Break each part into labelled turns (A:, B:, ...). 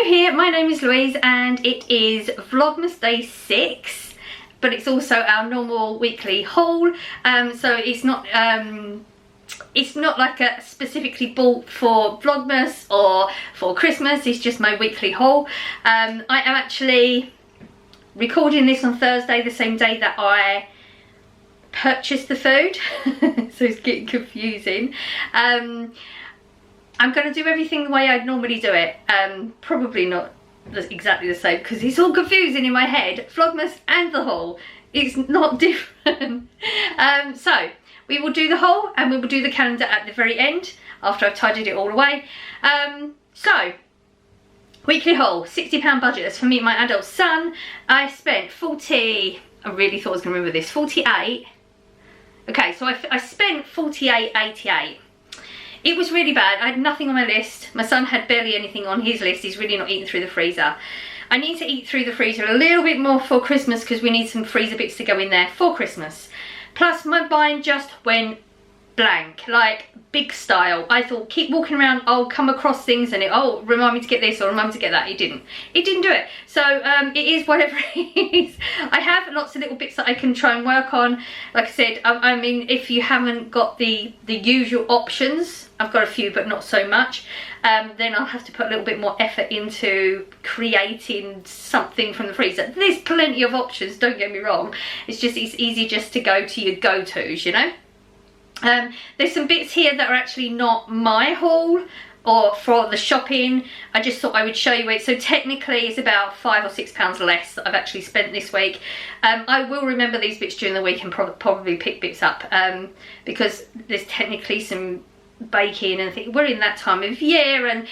A: new here, my name is Louise and it is Vlogmas day 6, but it's also our normal weekly haul. So it's not like a specifically bought for Vlogmas or for Christmas, it's just my weekly haul. I am actually recording this on Thursday, the same day that I purchased the food, so it's getting confusing. I'm going to do everything the way I'd normally do it. Probably not exactly the same because it's all confusing in my head. Vlogmas and the haul, it's not different. So we will do the haul and we will do the calendar at the very end after I've tidied it all away. So weekly haul, £60 budget. That's for me and my adult son. I spent 40, I really thought I was going to remember this, 48. Okay, so I spent 48.88. It was really bad. I had nothing on my list. My son had barely anything on his list. He's really not eating through the freezer. I need to eat through the freezer a little bit more for Christmas because we need some freezer bits to go in there for Christmas. Plus my mind just went blank, like big style. I thought, keep walking around, I'll come across things and oh, remind me to get this or remind me to get that. It didn't do it. So it is whatever it is. I have lots of little bits that I can try and work on. Like I said, I mean, if you haven't got the usual options, I've got a few but not so much, then I'll have to put a little bit more effort into creating something from the freezer. There's plenty of options, don't get me wrong. It's easy just to go to your go-tos, you know. There's some bits here that are actually not my haul or for the shopping. I just thought I would show you it. So technically it's about £5 or £6 less that I've actually spent this week. I will remember these bits during the week and probably pick bits up because there's technically some baking and things. We're in that time of year and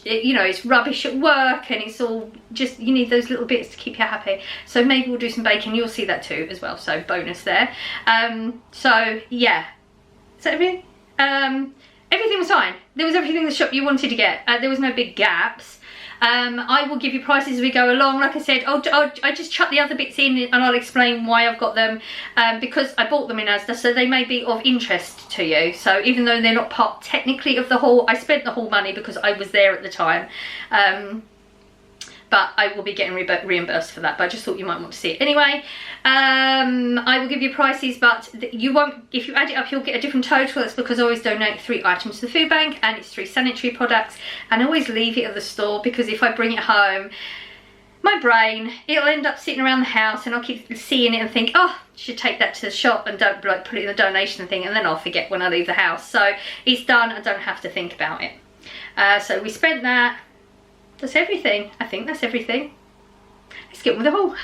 A: you know, it's rubbish at work and it's all just, you need those little bits to keep you happy. So maybe we'll do some baking. You'll see that too as well, so bonus there. So yeah. So everything was fine. There was everything in the shop you wanted to get. There was no big gaps. I will give you prices as we go along. Like I said, I just chuck the other bits in and I'll explain why I've got them, because I bought them in Asda, so they may be of interest to you. So even though they're not part technically of the haul, I spent the haul money because I was there at the time. But I will be getting reimbursed for that, but I just thought you might want to see it anyway. I will give you prices, but you won't, if you add it up, you'll get a different total. That's because I always donate 3 items to the food bank and it's 3 sanitary products, and I always leave it at the store because if I bring it home, my brain, it'll end up sitting around the house and I'll keep seeing it and think, oh, I should take that to the shop and don't like put it in the donation thing, and then I'll forget when I leave the house. So it's done, I don't have to think about it. So we spent that. That's everything. I think that's everything. Let's get on with the haul.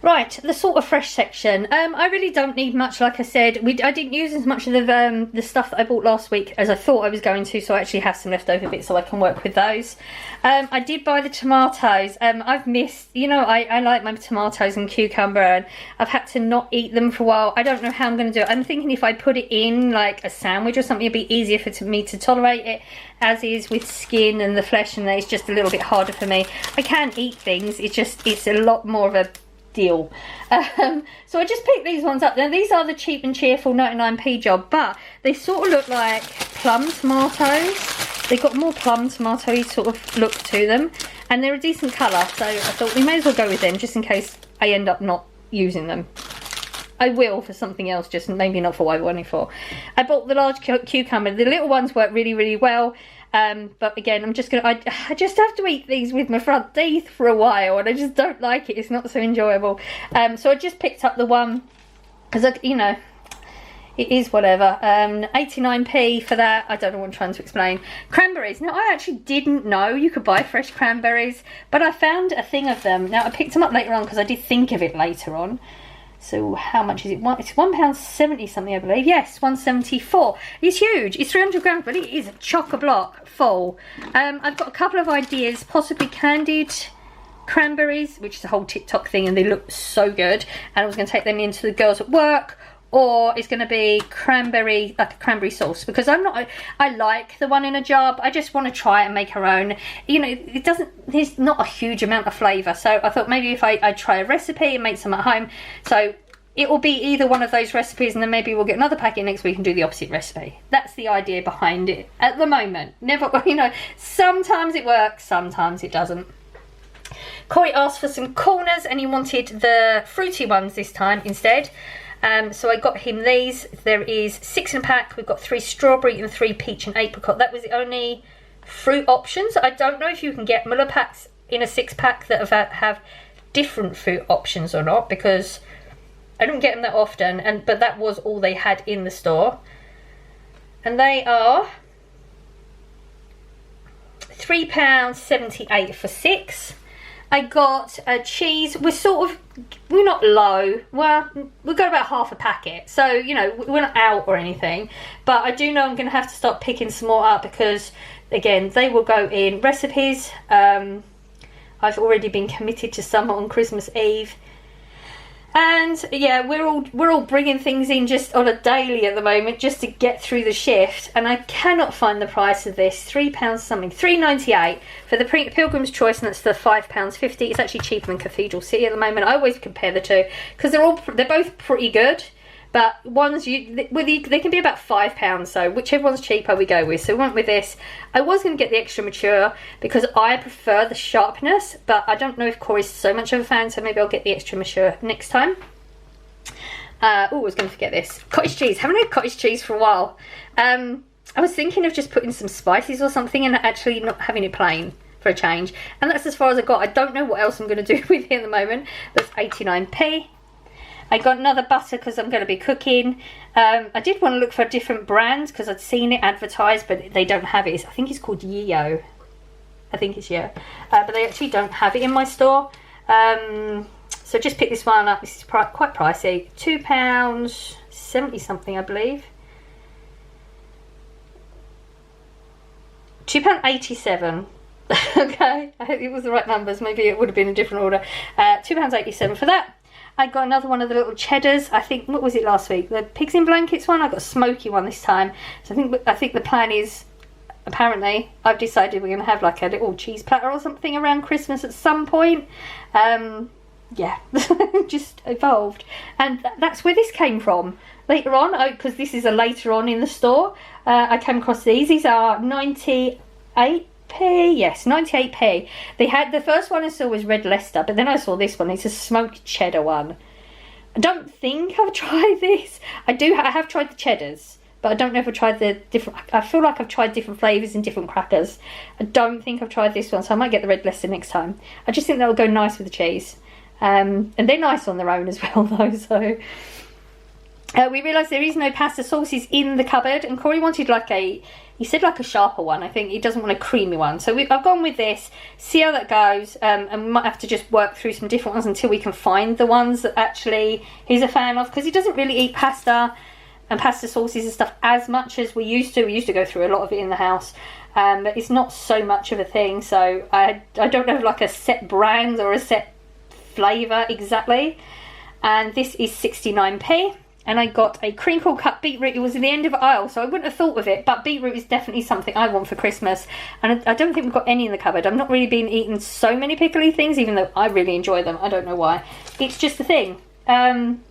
A: Right, the sort of fresh section. I really don't need much, like I said. I didn't use as much of the stuff that I bought last week as I thought I was going to, so I actually have some leftover bits so I can work with those. I did buy the tomatoes. I've missed, you know, I like my tomatoes and cucumber, and I've had to not eat them for a while. I don't know how I'm going to do it. I'm thinking if I put it in like a sandwich or something, it'd be easier for me to tolerate it. As is with skin and the flesh, and it's just a little bit harder for me. I can eat things, it's a lot more of a deal. So I just picked these ones up. Now these are the cheap and cheerful 99p job, but they sort of look like plum tomatoes. They've got more plum tomato-y sort of look to them, and they're a decent colour, so I thought we may as well go with them just in case I end up not using them. I will for something else, just maybe not for what I wanted for. I bought the large cucumber. The little ones work really, really well. But again, I'm just gonna, I just have to eat these with my front teeth for a while, and I just don't like it. It's not so enjoyable. So I just picked up the one, because, you know, it is whatever. 89p for that. I don't know what I'm trying to explain. Cranberries. Now, I actually didn't know you could buy fresh cranberries, but I found a thing of them. Now, I picked them up later on because I did think of it later on. So how much is it? It's £1.70 something, I believe. Yes, £1.74. It's huge. It's 300 grams, but it is chock-a-block full. I've got a couple of ideas, possibly candied cranberries, which is a whole TikTok thing, and they look so good. And I was going to take them into the girls at work, or it's going to be cranberry, like a cranberry sauce, because I like the one in a jar, but I just want to try it and make her own. You know, there's not a huge amount of flavour, so I thought maybe if I try a recipe and make some at home. So it will be either one of those recipes, and then maybe we'll get another packet next week and do the opposite recipe. That's the idea behind it at the moment. Never, you know, sometimes it works, sometimes it doesn't. Corey asked for some corners and he wanted the fruity ones this time instead. So I got him these. There is 6 in a pack. We've got 3 strawberry and 3 peach and apricot. That was the only fruit options. I don't know if you can get Muller packs in a 6-pack that have different fruit options or not, because I don't get them that often. But that was all they had in the store. And they are £3.78 for 6. I got a cheese. We're not low. Well, we've got about half a packet. So, you know, we're not out or anything. But I do know I'm going to have to start picking some more up because, again, they will go in recipes. I've already been committed to some on Christmas Eve. And yeah, we're all bringing things in just on a daily at the moment just to get through the shift, and I cannot find the price of this. £3 something, £3.98 for the Pilgrim's Choice, and that's the £5.50. It's actually cheaper than Cathedral City at the moment. I always compare the two because they're both pretty good, but they can be about £5, so whichever one's cheaper we go with. So we went with this. I was going to get the extra mature because I prefer the sharpness, but I don't know if Corey's so much of a fan, so maybe I'll get the extra mature next time. I was going to forget this. Cottage cheese. Haven't had cottage cheese for a while. I was thinking of just putting some spices or something and actually not having it plain for a change. And that's as far as I got. I don't know what else I'm going to do with it at the moment. That's 89p. I got another butter because I'm going to be cooking. I did want to look for a different brand because I'd seen it advertised, but they don't have it. I think it's called Yeo. I think it's Yeo. But they actually don't have it in my store. So just pick this one up. This is quite pricey. £2.70 something, I believe. £2.87. Okay, I hope it was the right numbers. Maybe it would have been a different order. £2.87 for that. I got another one of the little cheddars. I think, what was it last week? The pigs in blankets one. I got a smoky one this time. So I think the plan is, apparently, I've decided we're going to have like a little cheese platter or something around Christmas at some point. Yeah, just evolved. And that's where this came from. Later on, because this is a later on in the store, I came across these. These are 98p. Yes, 98p. They had the first one I saw was red Leicester, but then I saw this one. It's a smoked cheddar one. I don't think I've tried this. I have tried the cheddars, but I don't know if I've tried the different. I feel like I've tried different flavours and different crackers. I don't think I've tried this one, so I might get the red Leicester next time. I just think that'll go nice with the cheese, and they're nice on their own as well, though. So we realised there is no pasta sauces in the cupboard, and Corey wanted he said like a sharper one. I think he doesn't want a creamy one. So I've gone with this, see how that goes, and we might have to just work through some different ones until we can find the ones that actually he's a fan of, because he doesn't really eat pasta and pasta sauces and stuff as much as we used to. We used to go through a lot of it in the house, but it's not so much of a thing. So I don't have like a set brand or a set flavour exactly. And this is 69p. And I got a crinkle cut beetroot. It was in the end of the aisle, so I wouldn't have thought of it. But beetroot is definitely something I want for Christmas. And I don't think we've got any in the cupboard. I've not really been eating so many pickly things, even though I really enjoy them. I don't know why. It's just a thing. And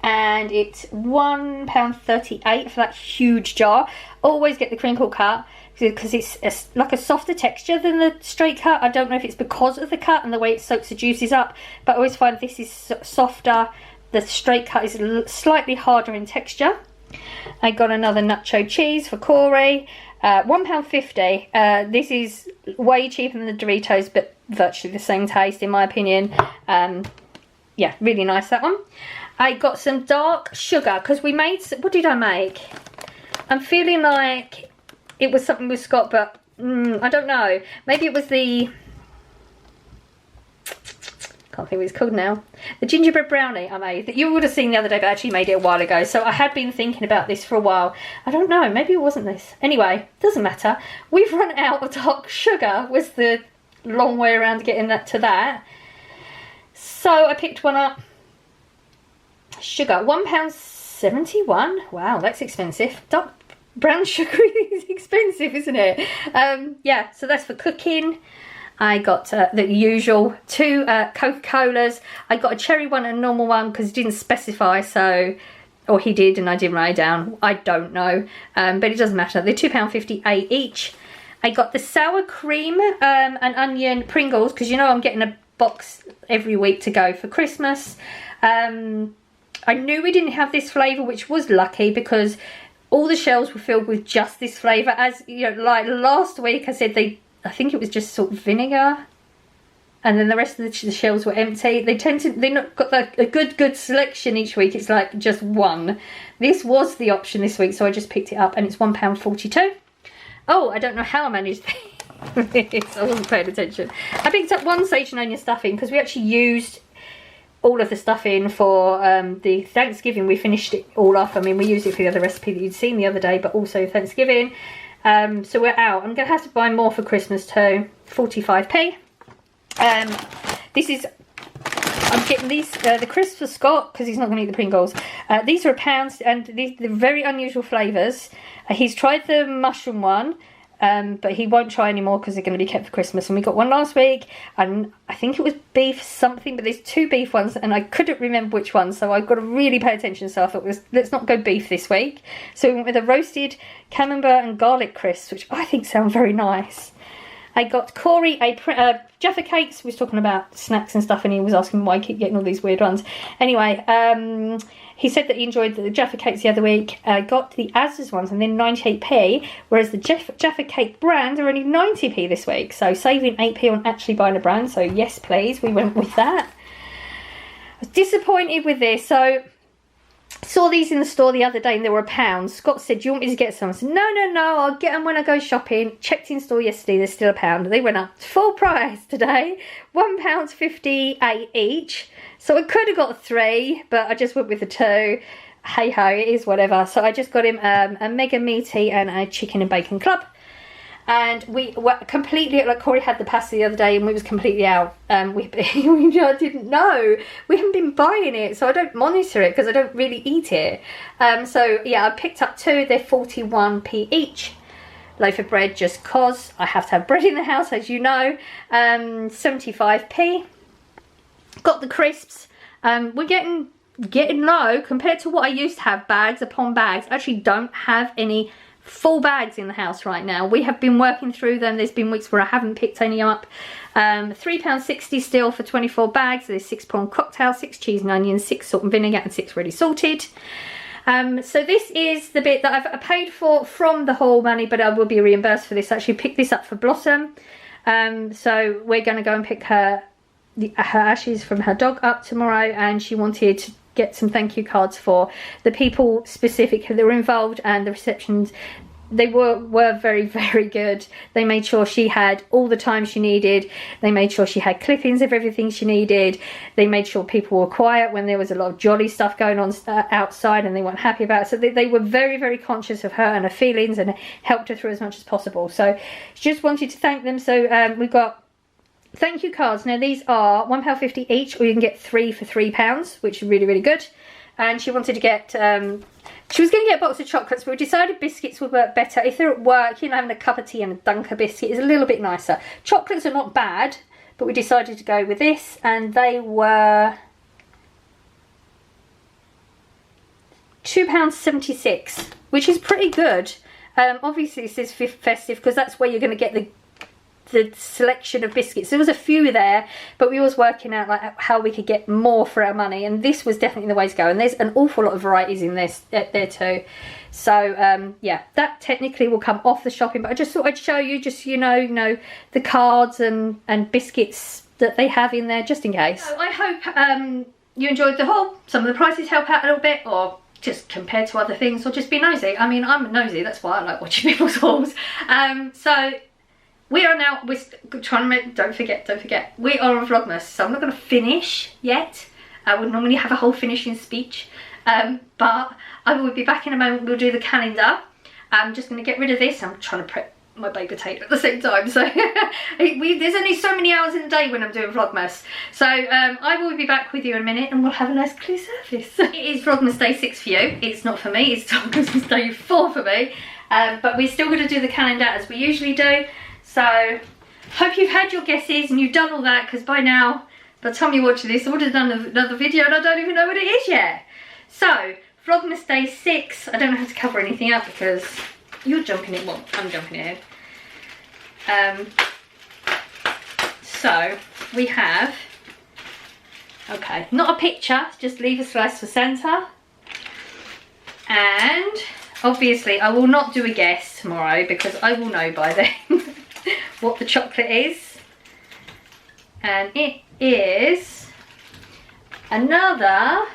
A: it's £1.38 for that huge jar. Always get the crinkle cut because it's like a softer texture than the straight cut. I don't know if it's because of the cut and the way it soaks the juices up, but I always find this is softer. The straight cut is slightly harder in texture. I got another nacho cheese for Corey. £1.50. This is way cheaper than the Doritos, but virtually the same taste in my opinion. Yeah, really nice, that one. I got some dark sugar because we made, what did I make? I'm feeling like it was something with Scott, but I don't know. Maybe it was the, can't think what it's called now. The gingerbread brownie I made that you would have seen the other day, but I actually made it a while ago. So I had been thinking about this for a while. I don't know, maybe it wasn't this. Anyway, doesn't matter. We've run out of dark sugar, was the long way around getting that to that. So I picked one up. Sugar, £1.71. Wow, that's expensive. Dark brown sugar is expensive, isn't it? Yeah, so that's for cooking. I got the usual 2 Coca-Colas. I got a cherry one and a normal one because it didn't specify, so, or he did and I didn't write it down. I don't know, but it doesn't matter. They're £2.58 each. I got the sour cream and onion Pringles, because you know I'm getting a box every week to go for Christmas. I knew we didn't have this flavour, which was lucky because all the shelves were filled with just this flavour. As you know, like last week I said I think it was just salt vinegar, and then the rest of the shelves were empty. They not got like a good selection each week. It's like just one. This was the option this week, so I just picked it up, and it's £1.42. Oh, I don't know how I managed this. I wasn't paying attention. I picked up one sage and onion stuffing because we actually used all of the stuffing for the Thanksgiving. We finished it all off. I mean, we used it for the other recipe that you'd seen the other day, but also Thanksgiving. So we're out. I'm going to have to buy more for Christmas too. 45p. This is, I'm getting these, the crisps for Scott, because he's not going to eat the Pringles. These are £1, and they're very unusual flavours. He's tried the mushroom one, but he won't try anymore because they're going to be kept for Christmas. And we got one last week, and I think it was beef something, but there's 2 beef ones, and I couldn't remember which one, so I've got to really pay attention. So I thought, let's not go beef this week. So we went with a roasted camembert and garlic crisps, which I think sound very nice. I got Corey Jaffa cakes. We was talking about snacks and stuff, and he was asking me why I keep getting all these weird ones. Anyway, he said that he enjoyed the Jaffa cakes the other week. I got the Asda's ones, and then 98p, whereas the Jaffa cake brand are only 90p this week. So saving 8p on actually buying a brand. So yes, please, we went with that. I was disappointed with this. So saw these in the store the other day and they were £1. Scott said, do you want me to get some? I said, no, I'll get them when I go shopping. Checked in store yesterday, they're still £1. They went up to full price today, £1.58 each. So I could have got 3, but I just went with the 2. Hey ho, it is whatever. So I just got him a mega meaty and a chicken and bacon club. And we were completely, like Corey had the pasta the other day and we was completely out. We didn't know. We haven't been buying it, so I don't monitor it because I don't really eat it. So yeah, I picked up 2, they're 41p each. Loaf of bread just cause I have to have bread in the house, as you know. 75p. Got the crisps. We're getting low compared to what I used to have, bags upon bags. I actually don't have any full bags in the house right now. We have been working through them. There's been weeks where I haven't picked any up. £3.60 still for 24 bags. There's 6 prawn cocktail, 6 cheese and onions, 6 salt and vinegar, and 6 ready salted. So this is the bit that I've paid for from the haul money, but I will be reimbursed for this. I actually picked this up for Blossom. So we're going to go and pick her ashes from her dog up tomorrow, and she wanted to get some thank you cards for the people specifically that were involved, and the receptions, they were very, very good. They made sure she had all the time she needed. They made sure she had clippings of everything she needed. They made sure people were quiet when there was a lot of jolly stuff going on outside and they weren't happy about it. So they were very, very conscious of her and her feelings and helped her through as much as possible. So she just wanted to thank them. So we've got thank you cards. Now these are £1.50 each, or you can get 3 for £3, which is really, really good. And she wanted to get, she was going to get a box of chocolates, but we decided biscuits would work better. If they're at work, you know, having a cup of tea and a Dunker biscuit is a little bit nicer. Chocolates are not bad, but we decided to go with this, and they were £2.76, which is pretty good. Obviously it says festive because that's where you're going to get the selection of biscuits. There was a few there, but we was working out like how we could get more for our money, and this was definitely the way to go. And there's an awful lot of varieties in this there too. So yeah, that technically will come off the shopping, but I just thought I'd show you, just you know the cards and biscuits that they have in there, just in case. So I hope you enjoyed the haul. Some of the prices help out a little bit, or just compared to other things, or just be nosy. I mean, I'm nosy, that's why I like watching people's hauls. So we are now, we're trying to make, don't forget, we are on Vlogmas, so I'm not going to finish yet. I would normally have a whole finishing speech, but I will be back in a moment. We'll do the calendar. I'm just going to get rid of this. I'm trying to prep my baked potato at the same time, so there's only so many hours in the day when I'm doing Vlogmas. So I will be back with you in a minute, and we'll have a nice clear surface. It is Vlogmas day 6 for you. It's not for me, it's Vlogmas day 4 for me, but we're still going to do the calendar as we usually do. So, hope you've had your guesses and you've done all that, because by now, by the time you watch this, I would have done another video and I don't even know what it is yet. So, Vlogmas day 6, I don't know how to cover anything up because you're jumping in, well, I'm jumping in. So we have, okay, not a picture, just leave a slice for Santa. And obviously I will not do a guess tomorrow because I will know by then what the chocolate is. And it is another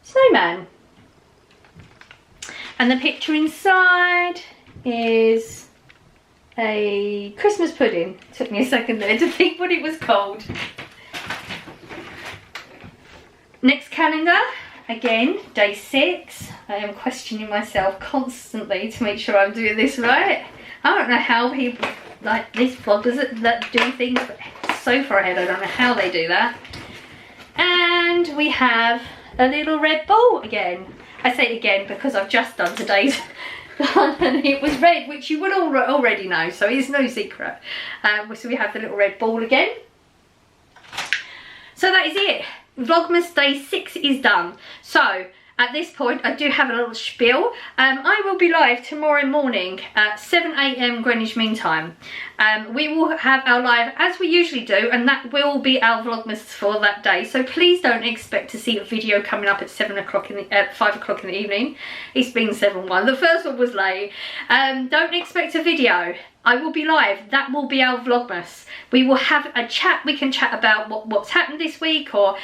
A: snowman. And the picture inside is a Christmas pudding. Took me a second there to think what it was called. Next calendar, again, day 6. I am questioning myself constantly to make sure I'm doing this right. I don't know how people like these vloggers that do things so far ahead. I don't know how they do that. And we have a little red ball again. I say it again because I've just done today's one and it was red, which you would already know, so it's no secret. So we have the little red ball again. So that is it. Vlogmas day 6 is done. So at this point I do have a little spiel. I will be live tomorrow morning at 7 AM Greenwich Mean Time. We will have our live as we usually do, and that will be our Vlogmas for that day. So please don't expect to see a video coming up at 5 o'clock in the evening. It's been 7:01. The first one was late. Don't expect a video. I will be live. That will be our Vlogmas. We will have a chat. We can chat about what's happened this week, or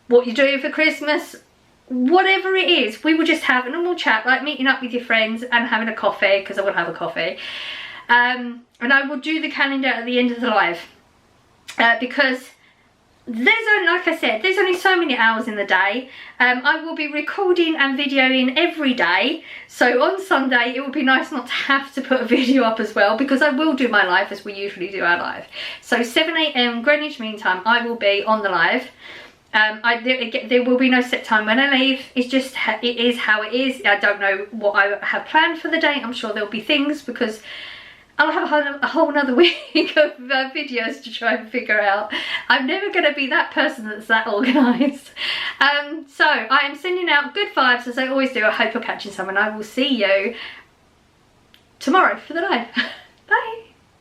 A: what you're doing for Christmas, whatever it is. We will just have a normal chat, like meeting up with your friends and having a coffee, because I will have a coffee. And I will do the calendar at the end of the live, because there's only, like I said, there's only so many hours in the day. I will be recording and videoing every day, so on Sunday it would be nice not to have to put a video up as well, because I will do my live as we usually do our live. So 7 AM Greenwich Mean Time I will be on the live. There will be no set time when I leave. It's just, it is how it is. I don't know what I have planned for the day. I'm sure there'll be things, because I'll have a whole nother week of videos to try and figure out. I'm never going to be that person that's that organised. So I am sending out good vibes as I always do. I hope you're catching some, and I will see you tomorrow for the live. Bye.